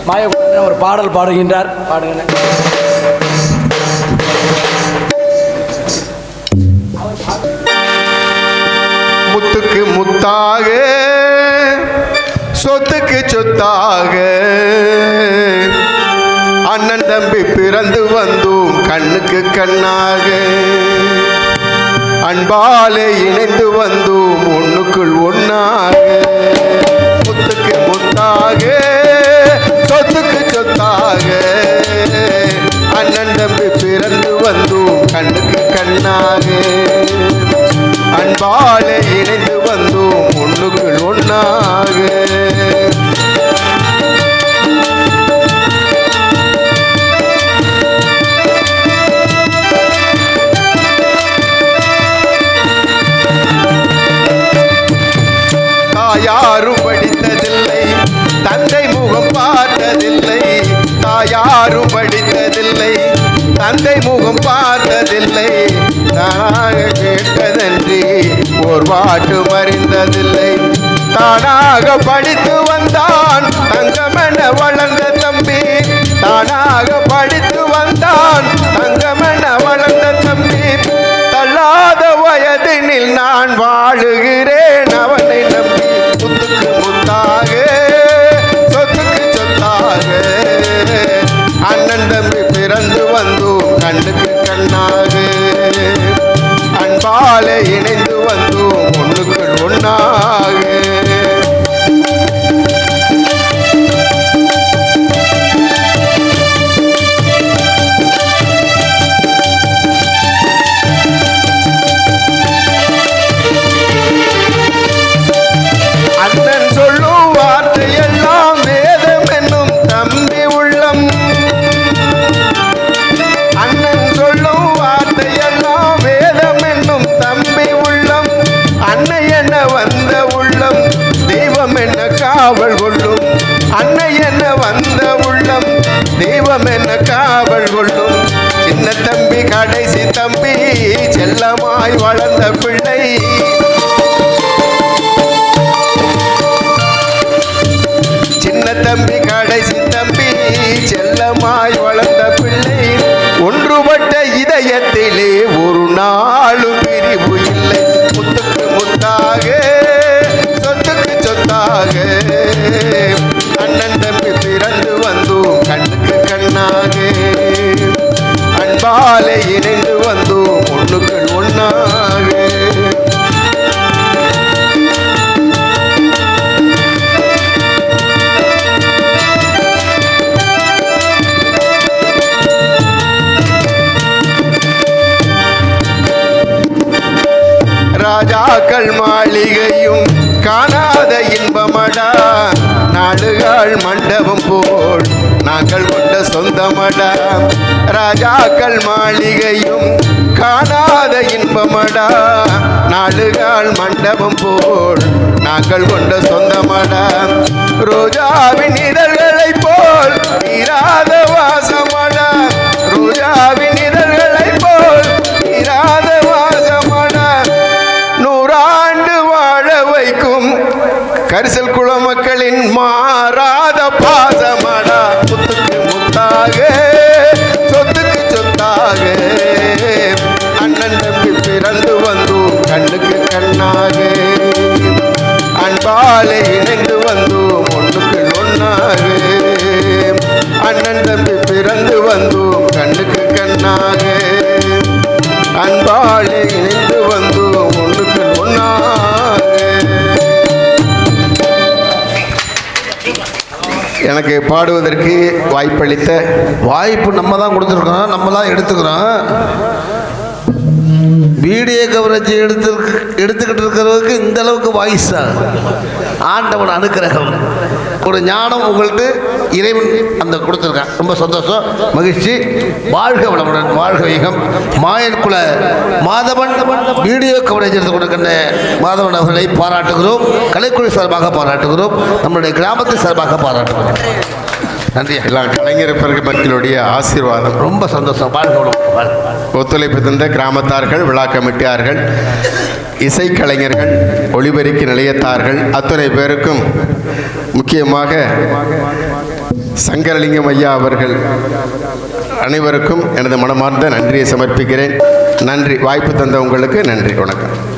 மாயக்குழந்தை ஒரு பாடல் பாடுகின்றார். பாடுங்க. முத்துக்கு முத்தாக சொத்துக்கு சொத்தாக அண்ணன் தம்பி பிறந்து வந்தோம் கண்ணுக்கு கண்ணாக அன்பாலே இணைந்து வந்தோம் ஒண்ணுக்குள் ஒண்ணாக முத்துக்கு முத்தாக சொத்துக்கு சொத்தாக அண்ணன் தம்பி பிறந்து வந்தோம் கண்ணுக்கு கண்ணாக அன்பாலே இணைந்து வந்தோம் ஒண்ணுக்குள் ஒண்ணாக தாயாரும் படித்ததில்லை தந்தை முகம் பார்த்ததில்லை தாயாரும் படித்ததில்லை தந்தை முகம் பார்த்ததில்லை தானாக கேட்டதன்றி ஓர் பாட்டு மறிந்ததில்லை தானாக படித்து வந்தான் தங்கமென வளர்ந்த தம்பி தானாக படித்து வந்தான் தங்கமென வளர்ந்த தம்பி தள்ளாத வயதினில் நான் வாழுகிறேன் அவனை நம்பி முத்துக்கு முத்தாக சொத்துக்கு சொத்தாக அண்ணன் தம்பி பிறந்து வந்தோம் கண்ணுக்கு கண்ணாக அன்பாலே இணைந்து வந்தோம் ஒண்ணுக்குள் ஒண்ணாக அண்ணன் சொல்லும் வார்த்தையெல்லாம் வேதம் என்னும் தம்பி உள்ளம் அண்ணன் சொல்லும் வார்த்தையெல்லாம் வேதம் என்னும் தம்பி உள்ளம் அன்னை என்ன வந்த உள்ளம் தெய்வம் என்ன காவல் கொள்ளும் அன்னை என்ன வந்த உள்ளம் தெய்வம் என்ன காவல் கொள்ளும் சின்ன தம்பி கடைசி தம்பி செல்லமாய் வளர்ந்த பிள்ளை சின்ன தம்பி கடைசி தம்பி செல்லமாய் வளர்ந்த பிள்ளை ஒன்றுபட்ட இதயத்திலே ஒரு நாளும் பிரிவு இல்லை முத்துக்கு முத்தாக சொத்துக்கு சொத்தாக அண்ணன் தம்பி பிறந்து வந்தோம் கண்ணுக்கு கண்ணாக அன்பாலே இணைந்து வந்தோம் ஒண்ணுக்குள் ஒண்ணாக ராஜாக்கள் மாளிகையும் காணாத இன்பமடா நாடுகள் மண்டபம் போல் நாங்கள் கொண்ட சொந்தமடா ராஜாக்கள் மாளிகையும் காணாத இன்பமடா நாடுகள் மண்டபம் போல் நாங்கள் கொண்ட சொந்தமடா ரோஜாவின் இதழ்களை போல் தீராத வாசமடா ரோஜாவின் இதழ்களை போல் தீராத வாசமடா நூறாண்டு வாழ வைக்கும் கரிசல் குல மக்களின் மாறாத பாசமடா முத்துக்கு முத்தாக சொத்துக்கு சொத்தாக அண்ணன் தம்பி பிறந்து வந்தோம் கண்ணுக்கு கண்ணாக அன்பாலே இணைந்து வந்தோம் ஒண்ணுக்கு ஒண்ணாக அண்ணன் தம்பி பிறந்து வந்தோம் கண்ணுக்கு கண்ணாக அன்பாலே இணைந்து வந்தோம் ஒண்ணுக்கு ஒண்ணாக. எனக்கு பாடுவதற்கு வாய்ப்பளித்த வாய்ப்பு நம்ம தான் கொடுத்துருக்கோம், நம்ம தான் எடுத்துக்கிறோம். வீடியோ கவரேஜ் எடுத்துக்கிட்டு இருக்கிறவருக்கு இந்த அளவுக்கு வாய்ஸா ஆண்டவன் அனுக்கிரகம் ஒரு ஞானம் உங்கள்கிட்ட இறைவன் அந்த கொடுத்துருக்கான். ரொம்ப சந்தோஷம், மகிழ்ச்சி. வாழ்க வளமுடன், வாழ்க வைகம். மாயன் குல மாதவன் வீடியோ கவரேஜ் எடுத்து கொடுக்கின்ற மாதவன் அவர்களை பாராட்டுகிறோம். கலைக்குழு சார்பாக பாராட்டுகிறோம், நம்மளுடைய கிராமத்தின் சார்பாக பாராட்டுகிறோம். நன்றி. எல்லாம் கலைஞர் மக்களுடைய ஆசீர்வாதம். ரொம்ப சந்தோஷம். வாழ்க வளமுடன். ஒத்துழைப்பு தந்த கிராமத்தார்கள், விழா கமிட்டியார்கள், இசைக்கலைஞர்கள், ஒளிபெருக்கி நிலையத்தார்கள் அத்தனை பேருக்கும், முக்கியமாக சங்கரலிங்கம் ஐயா அவர்கள் அனைவருக்கும் எனது மனமார்ந்த நன்றியை சமர்ப்பிக்கிறேன். நன்றி. வாய்ப்பு தந்த உங்களுக்கு நன்றி. வணக்கம்.